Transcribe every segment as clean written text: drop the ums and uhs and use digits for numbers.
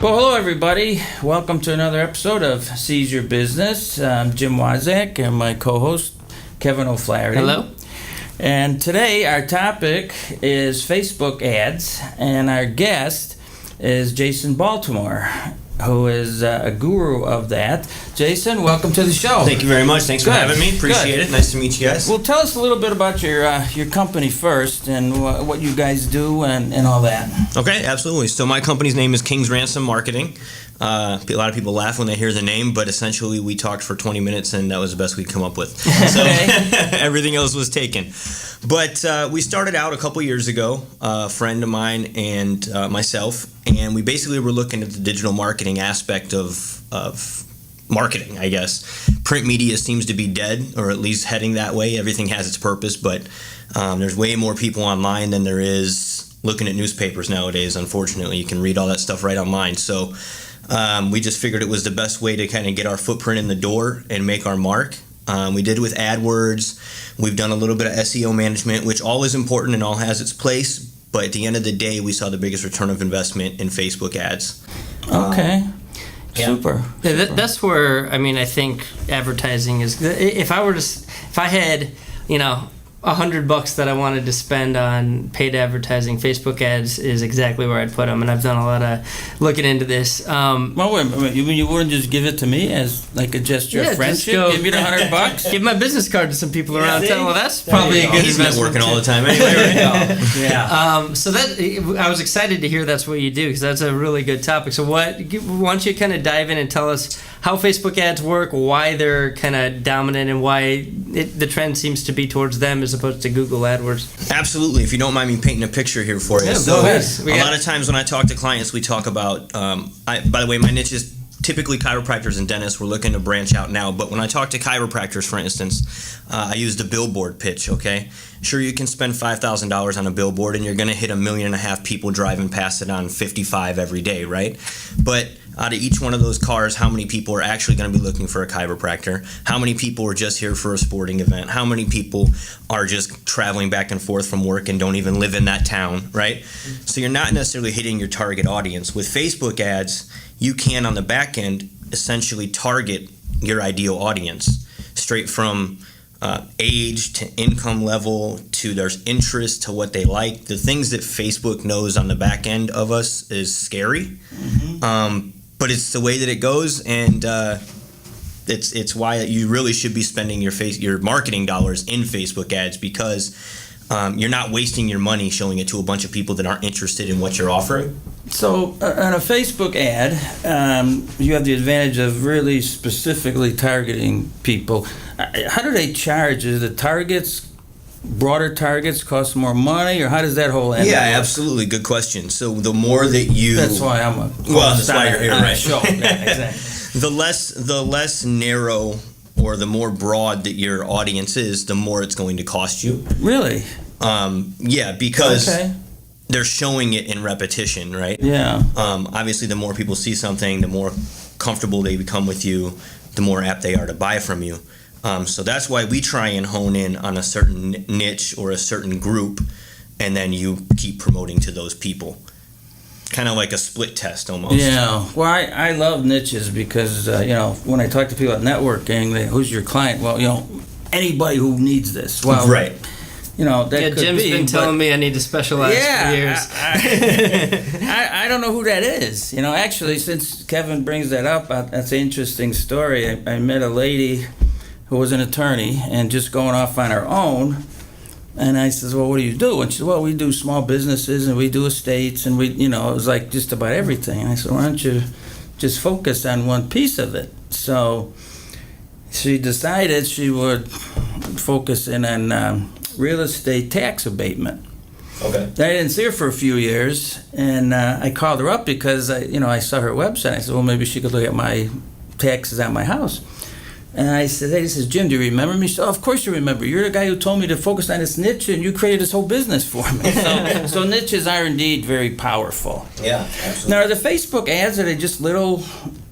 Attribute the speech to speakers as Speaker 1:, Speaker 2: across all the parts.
Speaker 1: Well, hello everybody. Welcome to another episode of Seize Your Business. I'm Jim Wozak and my co-host Kevin O'Flaherty.
Speaker 2: Hello.
Speaker 1: And today our topic is Facebook ads, and our guest is Jason Baltimore, who is a guru of that. Jason, welcome to the show.
Speaker 3: Thank you very much. Thanks for having me. Appreciate it. Nice to meet you guys.
Speaker 1: Well, tell us a little bit about your company first, and what you guys do and all that.
Speaker 3: Okay, absolutely. So my company's name is King's Ransom Marketing. A lot of people laugh when they hear the name, but essentially we talked for 20 minutes and that was the best we'd come up with. So everything else was taken. But we started out a couple years ago, a friend of mine and myself, and we basically were looking at the digital marketing aspect of marketing, I guess. Print media seems to be dead, or at least heading that way. Everything has its purpose, but there's way more people online than there is looking at newspapers nowadays. Unfortunately, you can read all that stuff right online. So we just figured it was the best way to kind of get our footprint in the door and make our mark. We did it with AdWords. We've done a little bit of SEO management, which all is important and all has its place. But at the end of the day, we saw the biggest return of investment in Facebook ads.
Speaker 1: Okay. Super.
Speaker 2: Yeah, that's where I think advertising is. If I had, $100 that I wanted to spend on paid advertising, Facebook ads is exactly where I'd put them. And I've done a lot of looking into this.
Speaker 1: Well, wait a minute. You mean you wouldn't just give it to me as like a gesture of friendship? Give me the $100.
Speaker 2: Give my business card to some people around town. Well, that's probably a good
Speaker 3: He's
Speaker 2: investment.
Speaker 3: networking all the time anyway, right?
Speaker 1: Yeah.
Speaker 2: So that I was excited to hear that's what you do, because that's a really good topic. So why don't you kind of dive in and tell us how Facebook ads work, why they're kind of dominant, and why the trend seems to be towards them as opposed to Google AdWords.
Speaker 3: Absolutely. If you don't mind me painting a picture here for you.
Speaker 2: Yeah,
Speaker 3: So
Speaker 2: go ahead.
Speaker 3: a lot of times when I talk to clients, we talk about, by the way, my niche is typically chiropractors and dentists. We're looking to branch out now. But when I talk to chiropractors, for instance, I use the billboard pitch, okay? Sure, you can spend $5,000 on a billboard and you're going to hit 1.5 million people driving past it on 55 every day, right? But out of each one of those cars, how many people are actually going to be looking for a chiropractor? How many people are just here for a sporting event? How many people are just traveling back and forth from work and don't even live in that town, right? So you're not necessarily hitting your target audience. With Facebook ads, you can, on the back end, essentially target your ideal audience straight from age to income level to their interest to what they like. The things that Facebook knows on the back end of us is scary, but it's the way that it goes, and it's why you really should be spending your marketing dollars in Facebook ads, because you're not wasting your money showing it to a bunch of people that aren't interested in what you're offering.
Speaker 1: So on a Facebook ad, you have the advantage of really specifically targeting people. How do they charge? Is the broader targets cost more money, or how does that whole end?
Speaker 3: Yeah, absolutely. Good question. So the more that you...
Speaker 1: That's why I'm a...
Speaker 3: Well, that's why you're here, right?
Speaker 1: Show. Yeah, exactly.
Speaker 3: The less narrow or the more broad that your audience is, the more it's going to cost you.
Speaker 1: Really?
Speaker 3: Yeah, because they're showing it in repetition, right?
Speaker 1: Yeah.
Speaker 3: Obviously, the more people see something, the more comfortable they become with you, the more apt they are to buy from you. So that's why we try and hone in on a certain niche or a certain group, and then you keep promoting to those people. Kind of like a split test almost.
Speaker 1: Yeah. Well, I love niches because, when I talk to people about networking, who's your client? Well, anybody who needs this. Well,
Speaker 3: right.
Speaker 1: That could
Speaker 2: Jim's
Speaker 1: be,
Speaker 2: been telling me I need to specialize for years.
Speaker 1: I don't know who that is. Actually, since Kevin brings that up, that's an interesting story. I met a lady who was an attorney and just going off on her own. And I says, well, what do you do? And she said, well, we do small businesses and we do estates, and it was like just about everything. And I said, why don't you just focus on one piece of it? So she decided she would focus in on real estate tax abatement.
Speaker 3: Okay.
Speaker 1: I didn't see her for a few years, and I called her up because I saw her website. I said, well, maybe she could look at my taxes on my house. And I said, hey, this is Jim, do you remember me? She said, oh, of course you remember. You're the guy who told me to focus on this niche, and you created this whole business for me. So niches are indeed very powerful.
Speaker 3: Yeah, absolutely.
Speaker 1: Now, are the Facebook ads, are they just little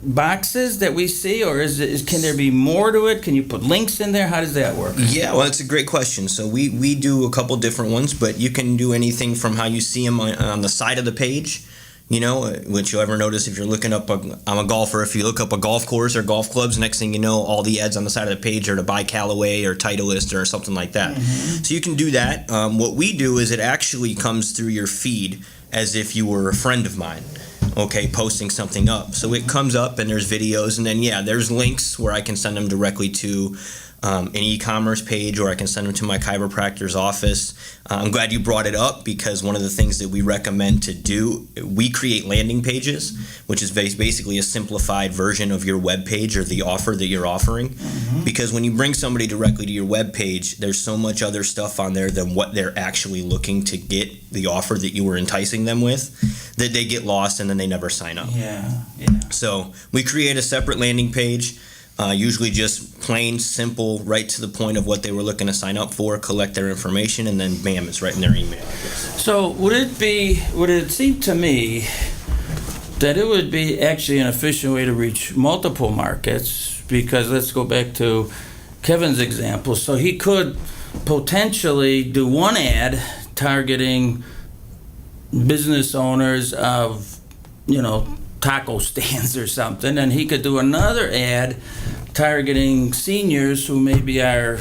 Speaker 1: boxes that we see, or can there be more to it? Can you put links in there? How does that work?
Speaker 3: Yeah, well, that's a great question. So we do a couple different ones, but you can do anything from how you see them on the side of the page. You know, which you'll ever notice if you're looking up, I'm a golfer, if you look up a golf course or golf clubs, next thing you know, all the ads on the side of the page are to buy Callaway or Titleist or something like that. So you can do that. What we do is it actually comes through your feed as if you were a friend of mine, okay, posting something up. So it comes up and there's videos, and then, there's links where I can send them directly to an e-commerce page, or I can send them to my chiropractor's office. I'm glad you brought it up, because one of the things that we recommend to do, we create landing pages, which is basically a simplified version of your web page or the offer that you're offering. Because when you bring somebody directly to your web page, there's so much other stuff on there than what they're actually looking to get, the offer that you were enticing them with, that they get lost and then they never sign up. So we create a separate landing page. Usually just plain, simple, right to the point of what they were looking to sign up for, collect their information, and then bam, it's right in their email.
Speaker 1: So would it seem to me that it would be actually an efficient way to reach multiple markets? Because let's go back to Kevin's example. So he could potentially do one ad targeting business owners of, taco stands or something, and he could do another ad targeting seniors who maybe are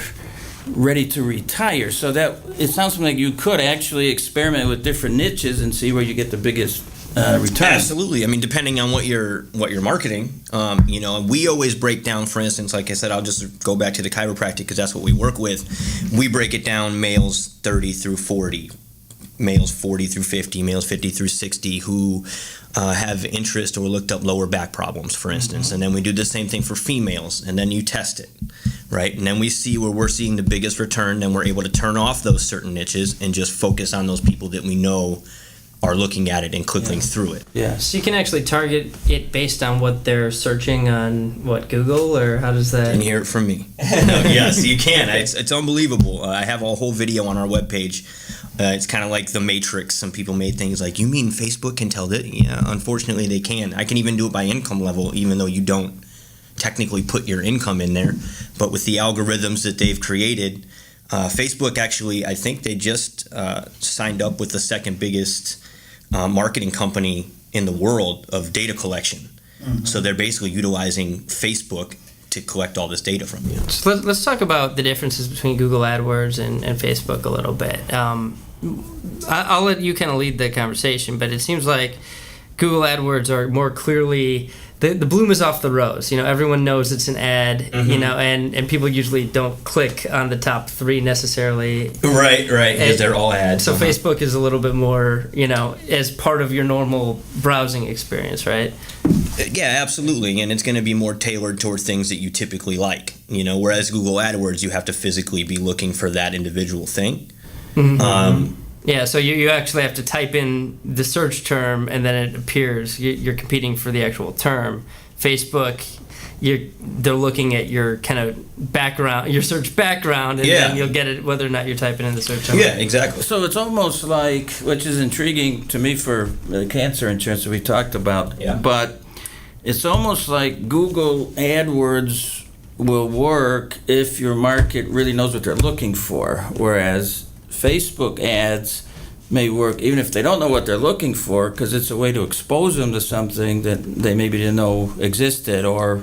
Speaker 1: ready to retire. So that it sounds like you could actually experiment with different niches and see where you get the biggest return.
Speaker 3: Absolutely. I mean, depending on what you're marketing, we always break down. For instance, like I said, I'll just go back to the chiropractic because that's what we work with. We break it down: males 30 through 40, males 40 through 50, males 50 through 60 who have interest or looked up lower back problems, for instance. And then we do the same thing for females, and then you test it, right? And then we see where we're seeing the biggest return, then we're able to turn off those certain niches and just focus on those people that we know are looking at it and clicking through it.
Speaker 1: Yeah.
Speaker 2: So you can actually target it based on what they're searching on, Google, or how does that?
Speaker 3: You can hear it from me. Yes, you can. It's unbelievable. I have a whole video on our webpage. It's kind of like the Matrix. Some people made things like, you mean Facebook can tell that? Yeah, unfortunately they can. I can even do it by income level, even though you don't technically put your income in there. But with the algorithms that they've created, Facebook actually, I think they just signed up with the second biggest marketing company in the world of data collection. So they're basically utilizing Facebook to collect all this data from you.
Speaker 2: So let's talk about the differences between Google AdWords and Facebook a little bit. I'll let you kind of lead the conversation, but it seems like Google AdWords are more clearly the bloom is off the rose. Everyone knows it's an ad. And people usually don't click on the top 3 necessarily.
Speaker 3: Right, because they're all ads.
Speaker 2: So Facebook is a little bit more, as part of your normal browsing experience, right?
Speaker 3: Yeah, absolutely, and it's going to be more tailored toward things that you typically like. Whereas Google AdWords, you have to physically be looking for that individual thing.
Speaker 2: Yeah, so you actually have to type in the search term and then it appears. You're competing for the actual term. Facebook, they're looking at your kind of background, your search background, and then you'll get it whether or not you're typing in the search term.
Speaker 3: Yeah, exactly.
Speaker 1: So it's almost like, which is intriguing to me for cancer insurance that we talked about, but it's almost like Google AdWords will work if your market really knows what they're looking for, whereas Facebook ads may work even if they don't know what they're looking for, because it's a way to expose them to something that they maybe didn't know existed or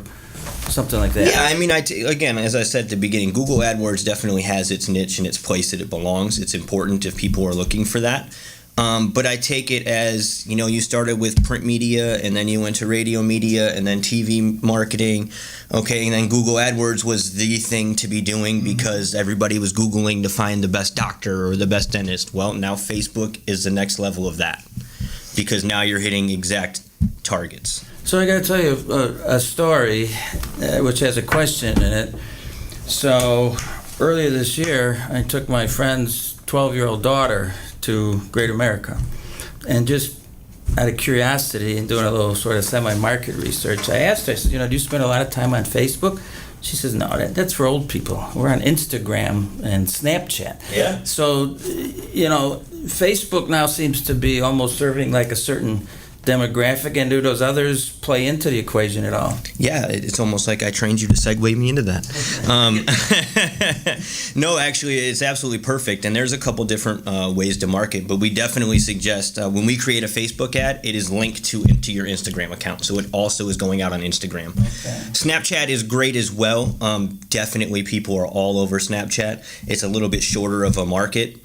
Speaker 1: something like that.
Speaker 3: Yeah, I mean, again, as I said at the beginning, Google AdWords definitely has its niche and its place that it belongs. It's important if people are looking for that. But I take it as, you started with print media, and then you went to radio media, and then TV marketing, okay, and then Google AdWords was the thing to be doing because everybody was Googling to find the best doctor or the best dentist. Well, now Facebook is the next level of that, because now you're hitting exact targets.
Speaker 1: So I got to tell you a story which has a question in it. So earlier this year, I took my friend's 12-year-old daughter to Great America, and just out of curiosity and doing a little sort of semi-market research, I asked her, I said, do you spend a lot of time on Facebook? She says, no, that's for old people. We're on Instagram and Snapchat.
Speaker 3: Yeah.
Speaker 1: So, Facebook now seems to be almost serving like a certain demographic, and do those others play into the equation at all?
Speaker 3: Yeah, it's almost like I trained you to segue me into that. No, actually, it's absolutely perfect, and there's a couple different ways to market, but we definitely suggest when we create a Facebook ad, it is linked to your Instagram account, so it also is going out on Instagram.
Speaker 1: Okay.
Speaker 3: Snapchat is great as well. Definitely people are all over Snapchat. It's a little bit shorter of a market,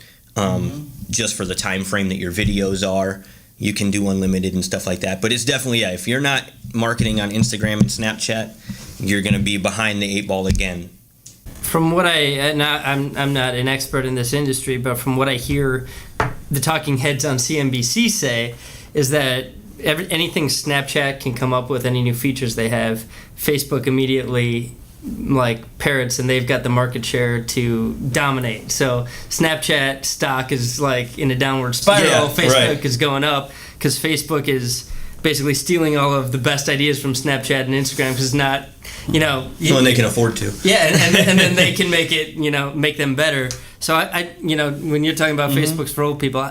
Speaker 3: just for the time frame that your videos are. You can do unlimited and stuff like that. But it's definitely, yeah, if you're not marketing on Instagram and Snapchat, you're going to be behind the 8 ball again.
Speaker 2: From what I'm not an expert in this industry, but from what I hear the talking heads on CNBC say, is that anything Snapchat can come up with, any new features they have, Facebook immediately like parrots, and they've got the market share to dominate. So Snapchat stock is like in a downward spiral.
Speaker 3: Yeah,
Speaker 2: Facebook is going up because Facebook is basically stealing all of the best ideas from Snapchat and Instagram because it's not,
Speaker 3: When they can afford to.
Speaker 2: Yeah, and then they can make it, make them better. So I when you're talking about Facebook's for old people,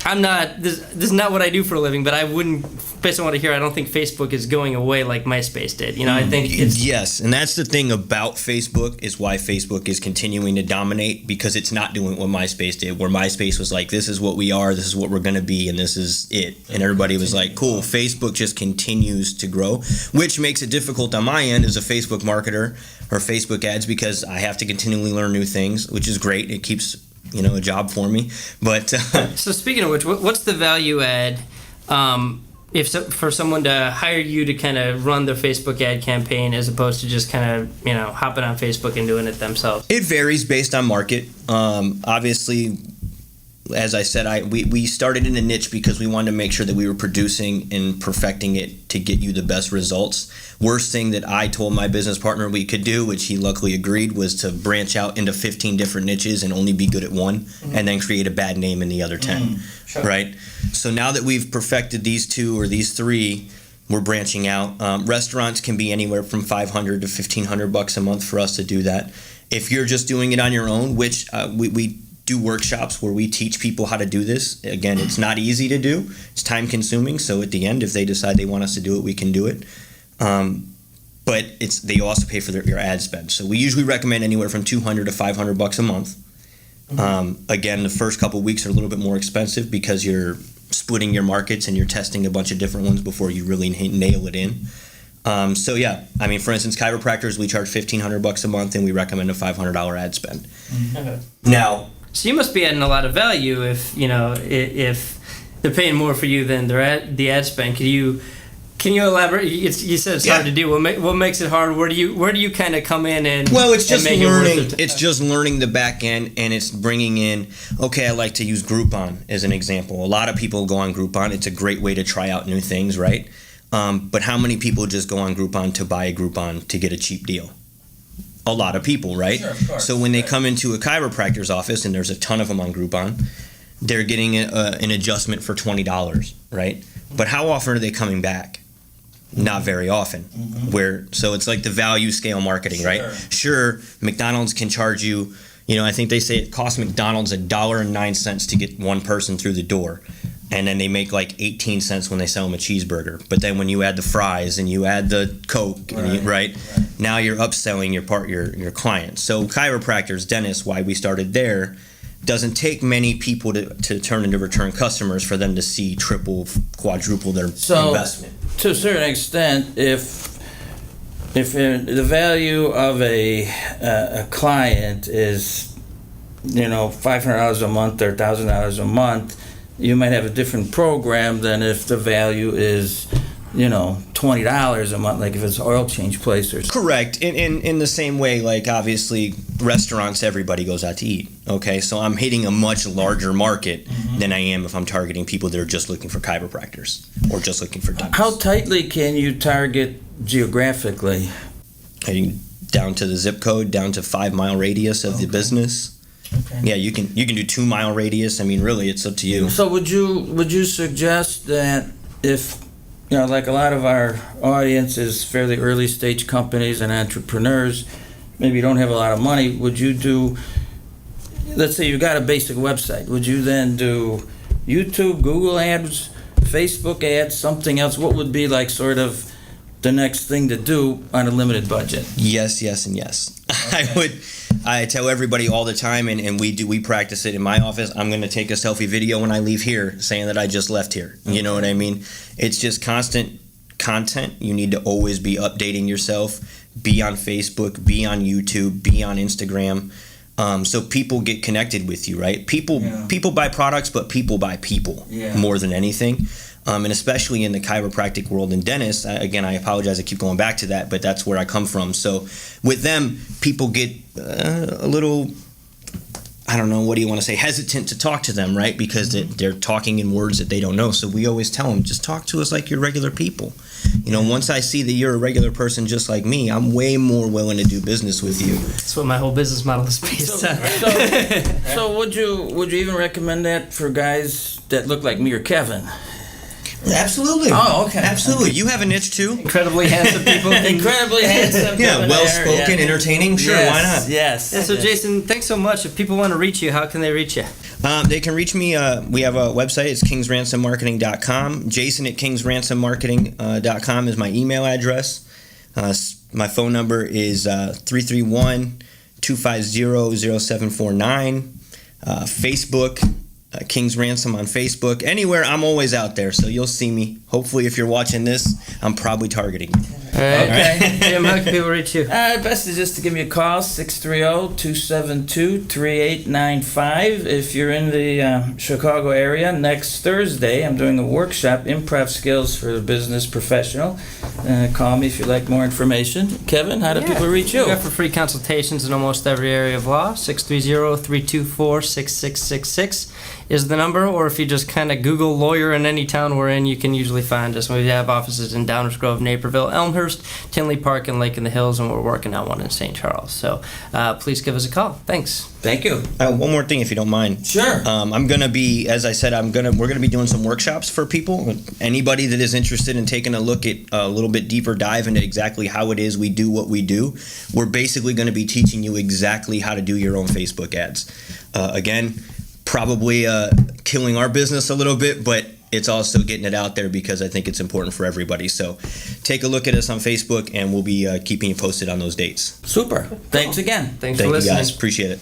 Speaker 2: I'm not. This is not what I do for a living, but I wouldn't. Based on what I hear, I don't think Facebook is going away like MySpace did. I think it's
Speaker 3: yes, and that's the thing about Facebook is why Facebook is continuing to dominate, because it's not doing what MySpace did, where MySpace was like, this is what we are, this is what we're going to be, and this is it, and everybody was like, cool. Facebook just continues to grow, which makes it difficult on my end as a Facebook marketer or Facebook ads, because I have to continually learn new things, which is great. It keeps a job for me. But
Speaker 2: so speaking of which, what's the value add for someone to hire you to kind of run their Facebook ad campaign as opposed to just kind of hopping on Facebook and doing it themselves?
Speaker 3: It varies based on market. Obviously, as I said, we started in a niche because we wanted to make sure that we were producing and perfecting it to get you the best results. Worst thing that I told my business partner we could do, which he luckily agreed, was to branch out into 15 different niches and only be good at one, and then create a bad name in the other 10,
Speaker 1: Sure.
Speaker 3: right? So now that we've perfected these 2 or these 3, we're branching out. Restaurants can be anywhere from $500 to $1,500 a month for us to do that. If you're just doing it on your own, which we do workshops where we teach people how to do this. Again, it's not easy to do. It's time consuming. So at the end, if they decide they want us to do it, we can do it. But they also pay for your ad spend. So we usually recommend anywhere from $200 to $500 a month. Again, the first couple of weeks are a little bit more expensive because you're splitting your markets and you're testing a bunch of different ones before you really nail it in. So yeah, I mean, for instance, chiropractors, we charge $1,500 a month, and we recommend a $500 ad spend.
Speaker 2: Okay.
Speaker 3: Now,
Speaker 2: So you must be adding a lot of value if if they're paying more for you than the ad spend. Can you elaborate? You said it's hard to do. What makes it hard? Where do you kind of come in and
Speaker 3: it's just
Speaker 2: make
Speaker 3: learning. It's just learning the back end, and it's bringing in. Okay, I like to use Groupon as an example. A lot of people go on Groupon. It's a great way to try out new things, right? But how many people just go on Groupon to buy a Groupon to get a cheap deal? A lot of people, right?
Speaker 1: Sure, of course.
Speaker 3: So when they come into a chiropractor's office, and there's a ton of them on Groupon, they're getting an adjustment for $20, right? But how often are they coming back? Not very often. So it's like the value scale marketing, right? Sure, McDonald's can charge you, I think they say it costs McDonald's $1.09 to get one person through the door. And then they make like 18 cents when they sell them a cheeseburger. But then when you add the fries and you add the Coke, right? Now you're upselling your clients. So chiropractors, dentists, why we started there, doesn't take many people to turn into return customers for them to see triple, quadruple their investment.
Speaker 1: To a certain extent, if the value of a client is $500 a month or $1,000 a month, you might have a different program than if the value is $20 a month, like if it's an oil change place or something.
Speaker 3: Correct. In the same way, like obviously restaurants, everybody goes out to eat. Okay, so I'm hitting a much larger market than I am if I'm targeting people that are just looking for chiropractors or just looking for dentists.
Speaker 1: How tightly can you target geographically?
Speaker 3: Down to the zip code, down to 5 mile radius of the business. Okay. Yeah, you can do 2 mile radius. I mean, really, it's up to you.
Speaker 1: So would you suggest that if like a lot of our audience is fairly early stage companies and entrepreneurs, maybe don't have a lot of money, would you do, let's say you've got a basic website, would you then do YouTube, Google ads, Facebook ads, something else? What would be like sort of the next thing to do on a limited budget?
Speaker 3: Yes, yes, and yes. I tell everybody all the time, and we practice it in my office. I'm going to take a selfie video when I leave here saying that I just left here. You know what I mean? It's just constant content. You need to always be updating yourself. Be on Facebook, be on YouTube, be on Instagram. So people get connected with you, right? People buy products, but people buy people more than anything. And especially in the chiropractic world and dentists, again, I apologize, I keep going back to that, but that's where I come from. So with them, people get a little, I don't know, what do you want to say, hesitant to talk to them, right? Because they're talking in words that they don't know. So we always tell them, just talk to us like you're regular people. You know, once I see that you're a regular person just like me, I'm way more willing to do business with you.
Speaker 2: That's what my whole business model is based on.
Speaker 1: So would you even recommend that for guys that look like me or Kevin?
Speaker 3: Absolutely.
Speaker 1: Oh, okay.
Speaker 3: Absolutely. You have a niche too.
Speaker 2: Incredibly handsome people.
Speaker 1: Incredibly handsome.
Speaker 3: Yeah, well-spoken, entertaining. Sure, why not?
Speaker 1: Yes.
Speaker 2: Yeah, so Jason, thanks so much. If people want to reach you, how can they reach you?
Speaker 3: They can reach me. We have a website. It's kingsransommarketing.com. Jason at kingsransommarketing.com is my email address. My phone number is 331-250-0749. Facebook. King's Ransom on Facebook. Anywhere, I'm always out there, so you'll see me. Hopefully, if you're watching this, I'm probably targeting you.
Speaker 2: Okay. Jim, how can people reach you?
Speaker 1: Best is just to give me a call, 630-272-3895. If you're in the Chicago area, next Thursday, I'm doing a workshop, Improv Skills for the Business Professional. Call me if you'd like more information. Kevin, how do people reach you?
Speaker 2: We got for free consultations in almost every area of law. 630-324-6666 is the number, or if you just kind of Google lawyer in any town we're in, you can usually find us. We have offices in Downers Grove, Naperville, Elmhurst, Tinley Park, and Lake in the Hills, and we're working on one in St. Charles. So please give us a call. Thanks.
Speaker 1: Thank you.
Speaker 3: One more thing, if you don't mind.
Speaker 1: Sure.
Speaker 3: I'm gonna be, as I said, we're gonna be doing some workshops for people. Anybody that is interested in taking a look at a little bit deeper dive into exactly how it is we do what we do. We're basically going to be teaching you exactly how to do your own Facebook ads. Again, probably killing our business a little bit, but it's also getting it out there because I think it's important for everybody. So take a look at us on Facebook, and we'll be keeping you posted on those dates.
Speaker 1: Super. Thanks again.
Speaker 2: Thanks for listening.
Speaker 3: Thank you guys. Appreciate it.